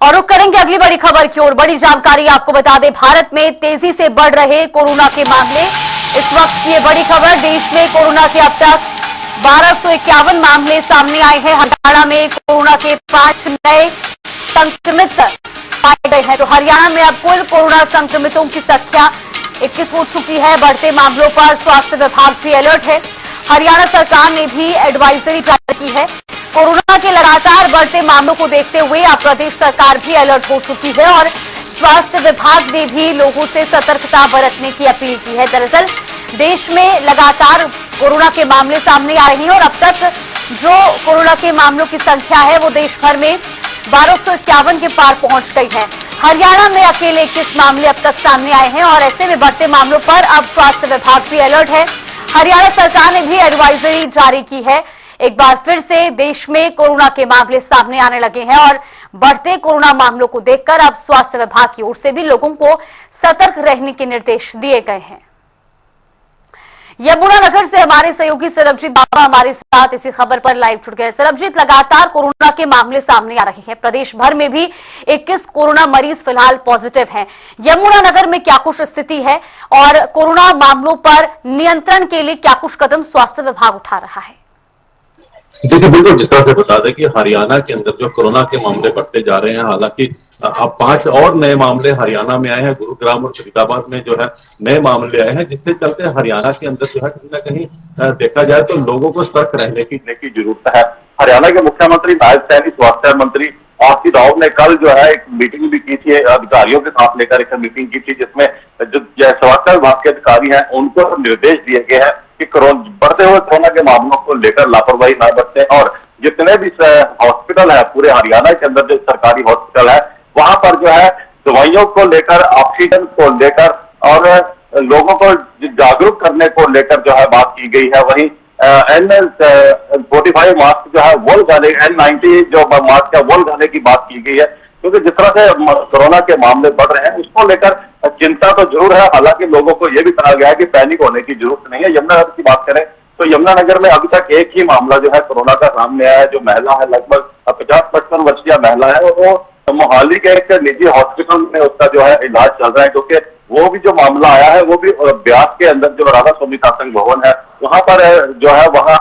और रुक करेंगे अगली बड़ी खबर की ओर। बड़ी जानकारी आपको बता दें, भारत में तेजी से बढ़ रहे कोरोना के मामले। इस वक्त ये बड़ी खबर, देश में कोरोना के अब तक 1251 मामले सामने आए हैं। हरियाणा में कोरोना के 5 नए संक्रमित पाए गए हैं। तो हरियाणा में अब कुल कोरोना संक्रमितों की संख्या 21 हो चुकी है। बढ़ते मामलों पर स्वास्थ्य विभाग भी अलर्ट है। हरियाणा सरकार ने भी एडवाइजरी जारी की है। कोरोना के लगातार बढ़ते मामलों को देखते हुए अब प्रदेश सरकार भी अलर्ट हो चुकी है और स्वास्थ्य विभाग ने भी लोगों से सतर्कता बरतने की अपील की है। दरअसल देश में लगातार कोरोना के मामले सामने आ रहे हैं और अब तक जो कोरोना के मामलों की संख्या है वो देश भर में 1251 के पार पहुंच गई है। हरियाणा में अकेले 21 मामले अब तक सामने आए हैं और ऐसे में बढ़ते मामलों पर अब स्वास्थ्य विभाग भी अलर्ट है। हरियाणा सरकार ने भी एडवाइजरी जारी की है। एक बार फिर से देश में कोरोना के मामले सामने आने लगे हैं और बढ़ते कोरोना मामलों को देखकर अब स्वास्थ्य विभाग की ओर से भी लोगों को सतर्क रहने के निर्देश दिए गए हैं। यमुनानगर से हमारे सहयोगी सरबजीत बाबा हमारे साथ इसी खबर पर लाइव जुड़ गए। सरबजीत, लगातार कोरोना के मामले सामने आ रहे हैं। प्रदेश भर में भी 21 कोरोना मरीज फिलहाल पॉजिटिव हैं। यमुनानगर में क्या कुछ स्थिति है और कोरोना मामलों पर नियंत्रण के लिए क्या कुछ कदम स्वास्थ्य विभाग उठा रहा है? देखिए, बिल्कुल जिस तरह से बता दें कि हरियाणा के अंदर जो कोरोना के मामले बढ़ते जा रहे हैं, हालांकि अब 5 और नए मामले हरियाणा में आए हैं। गुरुग्राम और फरीदाबाद में जो है नए मामले आए हैं, जिससे चलते हरियाणा के अंदर जो है कहीं ना कहीं देखा जाए तो लोगों को सतर्क रहने की जरूरत है। हरियाणा के मुख्यमंत्री नायब सैनी स्वास्थ्य मंत्री आरती राव ने कल जो है एक मीटिंग भी की थी, अधिकारियों के साथ लेकर एक मीटिंग की थी, जिसमें जो स्वास्थ्य विभाग के अधिकारी हैं उनको निर्देश दिए गए हैं कि बढ़ते हुए कोरोना के मामलों को लेकर लापरवाही न बरतें और जितने भी हॉस्पिटल है पूरे हरियाणा के अंदर, जो सरकारी हॉस्पिटल है, वहां पर जो है दवाइयों को लेकर, ऑक्सीजन को लेकर और लोगों को जागरूक करने को लेकर जो है बात की गई है। वहीं N45 मास्क जो है वो लगाने, N90 जो मास्क है वो लगाने की बात की गई है, क्योंकि जिस तरह से कोरोना के मामले बढ़ रहे हैं उसको लेकर चिंता तो जरूर है। हालांकि लोगों को यह भी कहा गया है कि पैनिक होने की जरूरत नहीं है। यमुनानगर की बात करें तो यमुनानगर में अभी तक एक ही मामला जो है कोरोना का सामने आया है, जो महिला है, लगभग 50-55 वर्षीय महिला है, और वो मोहाली के एक निजी हॉस्पिटल में उसका जो है इलाज चल रहा है, क्योंकि वो भी जो मामला आया है वो भी ब्यास के अंदर जो राधा स्वामी सत्संग भवन है वहां पर जो है वहां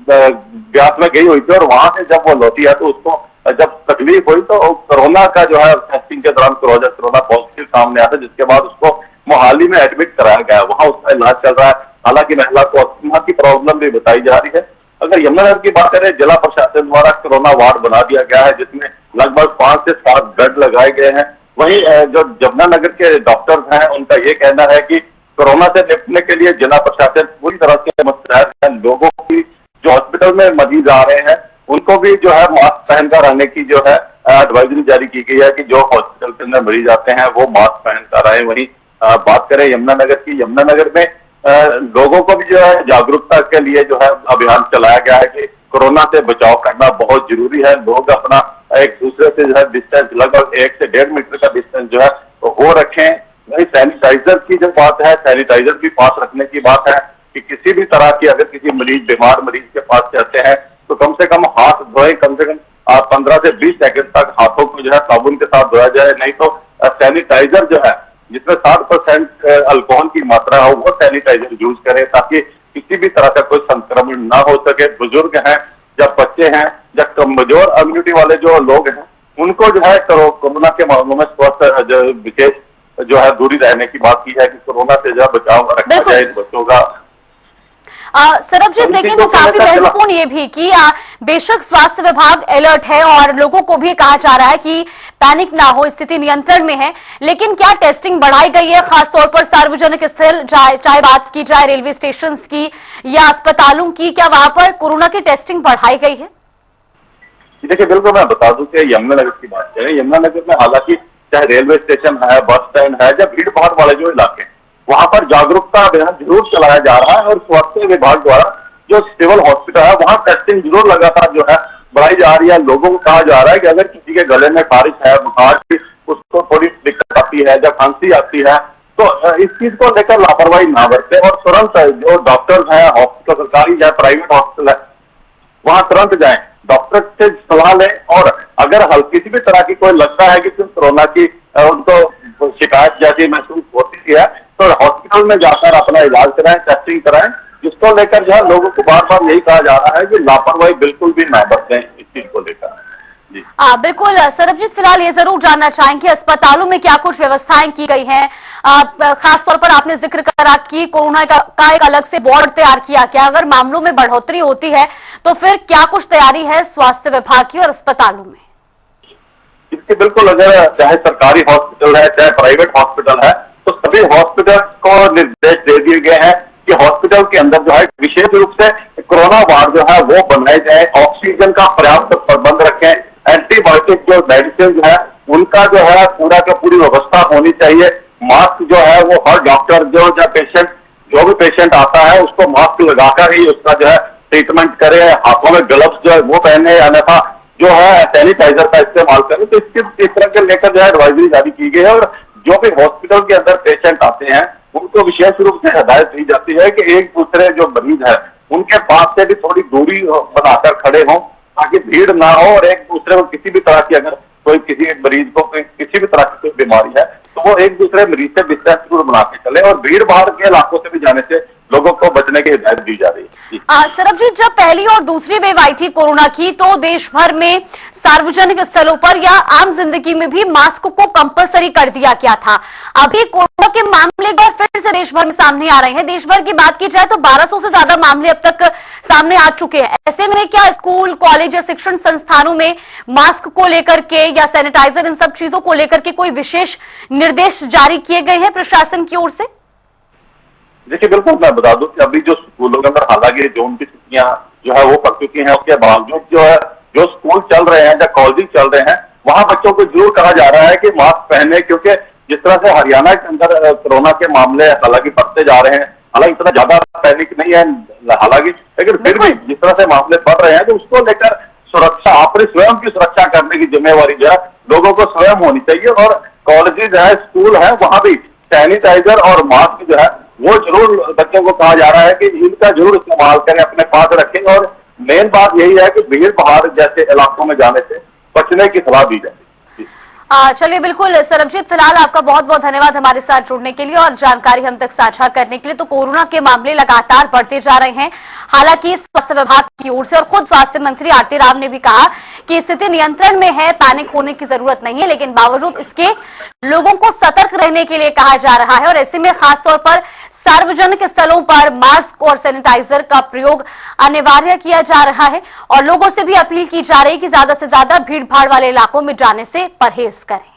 ब्यास में गई हुई थी और वहां से जब वो लौटी है तो उसको जब तकलीफ हुई तो कोरोना का जो है टेस्टिंग के दौरान कोरोना पॉजिटिव सामने आया, जिसके बाद उसको मोहाली में एडमिट कराया गया, वहां उसका इलाज चल रहा है। हालांकि महिला को अस्थमा की प्रॉब्लम भी बताई जा रही है। अगर यमुनानगर की बात करें, जिला प्रशासन द्वारा कोरोना वार्ड बना दिया गया है, जिसमें लगभग 5 से 7 बेड लगाए गए हैं। वहीं जो यमुनानगर के डॉक्टर्स हैं उनका ये कहना है कि कोरोना से निपटने के लिए जिला प्रशासन पूरी तरह से मुस्तैद है। लोगों की जो हॉस्पिटल में मरीज आ रहे हैं उनको भी जो है मास्क पहनकर आने की जो है एडवाइजरी जारी की गई है कि जो हॉस्पिटल के अंदर मरीज आते हैं वो मास्क पहनकर आए। वहीं बात करें यमुनानगर की, यमुनानगर में लोगों को भी जो है जागरूकता के लिए जो है अभियान चलाया गया है कि कोरोना से बचाव करना बहुत जरूरी है। लोग अपना एक दूसरे से जो है डिस्टेंस, लगभग 1 से 1.5 मीटर का डिस्टेंस जो है वो रखें। वही सैनिटाइजर की जो बात है, सैनिटाइजर भी पास रखने की बात है कि किसी भी तरह की अगर किसी बीमार मरीज के पास जाते हैं तो कम से कम हाथ धोए, कम से कम 15 से 20 सेकंड तक हाथों को जो है साबुन के साथ धोया जाए। नहीं तो सैनिटाइजर जो है जिसमें 60% अल्कोहल की मात्रा हो वो सैनिटाइजर यूज करें, ताकि किसी भी तरह का कोई संक्रमण ना हो सके। बुजुर्ग हैं या बच्चे हैं या कमजोर इम्यूनिटी वाले जो लोग हैं उनको जो है कोरोना के मामलों में स्वास्थ्य विशेष जो है दूरी रहने की बात की है कि कोरोना से जो बचाव रखा जाए बच्चों का। सरबजीत, लेकिन वो काफी महत्वपूर्ण ये भी कि बेशक स्वास्थ्य विभाग अलर्ट है और लोगों को भी कहा जा रहा है कि पैनिक ना हो, स्थिति नियंत्रण में है, लेकिन क्या टेस्टिंग बढ़ाई गई है? खासतौर पर सार्वजनिक स्थल, चाहे बात की जाए रेलवे स्टेशन की या अस्पतालों की, क्या वहां पर कोरोना की टेस्टिंग बढ़ाई गई है? देखिए, बिल्कुल मैं बता दूं कि यमुनानगर की बात करें, यमुनानगर में हालांकि चाहे रेलवे स्टेशन है, बस स्टैंड है, या भीड़ भाड़ वाले जो इलाके वहां पर जागरूकता अभियान जरूर चलाया जा रहा है और स्वास्थ्य विभाग द्वारा जो सिविल हॉस्पिटल है वहां टेस्टिंग जरूर लगातार जो है बढ़ाई जा रही है। लोगों को कहा जा रहा है कि अगर किसी के गले में खारिश है, बुखार की उसको थोड़ी दिक्कत आती है या खांसी आती है तो इस चीज को लेकर लापरवाही ना बरते और तुरंत जो डॉक्टर्स हैं, हॉस्पिटल सरकारी या प्राइवेट हॉस्पिटल है, वहां तुरंत जाएं, डॉक्टर से सलाह लें, और अगर हल्की सी भी तरह की कोई लगता है कि कोरोना की उनको शिकायत जैसी महसूस होती है, तो हॉस्पिटल में जाकर अपना इलाज कराएं, टेस्टिंग कराएं। जिसको लेकर जो है लोगों को बार बार यही कहा जा रहा है कि लापरवाही बिल्कुल भी ना बरतें इस चीज को लेकर। जी बिल्कुल सरबजीत, फिलहाल ये जरूर जानना चाहेंगे अस्पतालों में क्या कुछ व्यवस्थाएं की गई हैं। खास तौर पर आपने जिक्र करा कि कोरोना का एक अलग से वार्ड तैयार किया गया। अगर मामलों में बढ़ोतरी होती है तो फिर क्या कुछ तैयारी है स्वास्थ्य विभाग की और अस्पतालों में? इसके बिल्कुल, अगर चाहे सरकारी हॉस्पिटल है चाहे प्राइवेट हॉस्पिटल है, तो सभी हॉस्पिटल को निर्देश दे दिए गए हैं कि हॉस्पिटल के अंदर जो है विशेष रूप से कोरोना वार्ड जो है वो बनाए जाए, ऑक्सीजन का पर्याप्त प्रबंध रखें, एंटीबायोटिक जो मेडिसिन जो है उनका जो है पूरा का पूरी व्यवस्था होनी चाहिए। मास्क जो है वो हर डॉक्टर जो भी पेशेंट आता है उसको मास्क लगाकर ही उसका जो है ट्रीटमेंट करे, हाथों में ग्लव्स जो है वो पहने, अन्यथा जो है सैनिटाइजर का इस्तेमाल करें। तो इस तरह के लेकर जो है एडवाइजरी जारी की गई है, और जो भी हॉस्पिटल के अंदर पेशेंट आते हैं उनको विशेष रूप से हिदायत दी जाती है कि एक दूसरे जो मरीज है उनके पास से भी थोड़ी दूरी बनाकर खड़े हों, ताकि भीड़ ना हो, और एक दूसरे को किसी भी तरह की, अगर कोई किसी मरीज को किसी भी तरह की कोई बीमारी है तो वो एक दूसरे मरीज से डिस्टेंस जरूर बना के चले, और भीड़ भाड़ के इलाकों से भी जाने से लोगों को बचने की हिदायत दी जा रही है। सरबजीत, जब पहली और दूसरी वेव आई थी कोरोना की तो देश भर में सार्वजनिक स्थलों पर या आम जिंदगी में भी मास्क को कंपलसरी कर दिया गया था। अभी कोरोना के मामले फिर से देश भर में सामने आ रहे हैं। देश भर की बात की जाए तो 1200 से ज्यादा मामले अब तक सामने आ चुके हैं। ऐसे में क्या स्कूल, कॉलेज या शिक्षण संस्थानों में मास्क को लेकर के या सैनिटाइजर, इन सब चीजों को लेकर के कोई विशेष निर्देश जारी किए गए हैं प्रशासन की ओर से? देखिए बिल्कुल, मैं बता दूं कि अभी जो स्कूलों के अंदर हालांकि जून की छुट्टियां जो है वो कर चुकी हैं, उसके बावजूद जो है जो स्कूल चल रहे हैं या कॉलेज चल रहे हैं वहां बच्चों को जरूर कहा जा रहा है कि मास्क पहने, क्योंकि जिस तरह से हरियाणा के अंदर कोरोना के मामले हालांकि बढ़ते जा रहे हैं, हालांकि इतना ज्यादा पैनिक नहीं है हालांकि, लेकिन फिर भी जिस तरह से मामले बढ़ रहे हैं तो उसको लेकर सुरक्षा, अपनी स्वयं की सुरक्षा करने की जिम्मेवारी जो है लोगों को स्वयं होनी चाहिए। और कॉलेजेस है, स्कूल है, वहां भी सैनिटाइजर और मास्क जो है वो जरूर बच्चों को कहा जा रहा है कि इनका जरूर इस्तेमाल करें, अपने पास रखें, और मेन बात यही है कि भीड़ भाड़ जैसे इलाकों में जाने से बचने की सलाह दी जाए। चलिए बिल्कुल सरबजीत, फिलहाल आपका बहुत बहुत धन्यवाद हमारे साथ जुड़ने के लिए और जानकारी हम तक साझा करने के लिए। तो कोरोना के मामले लगातार बढ़ते जा रहे हैं। हालांकि स्वास्थ्य विभाग की ओर से और खुद स्वास्थ्य मंत्री आरती राव ने भी कहा कि स्थिति नियंत्रण में है, पैनिक होने की जरूरत नहीं है, लेकिन बावजूद इसके लोगों को सतर्क रहने के लिए कहा जा रहा है। और ऐसे में खासतौर पर सार्वजनिक स्थलों पर मास्क और सैनिटाइजर का प्रयोग अनिवार्य किया जा रहा है और लोगों से भी अपील की जा रही है कि ज्यादा से ज्यादा भीड़ भाड़ वाले इलाकों में जाने से परहेज करें।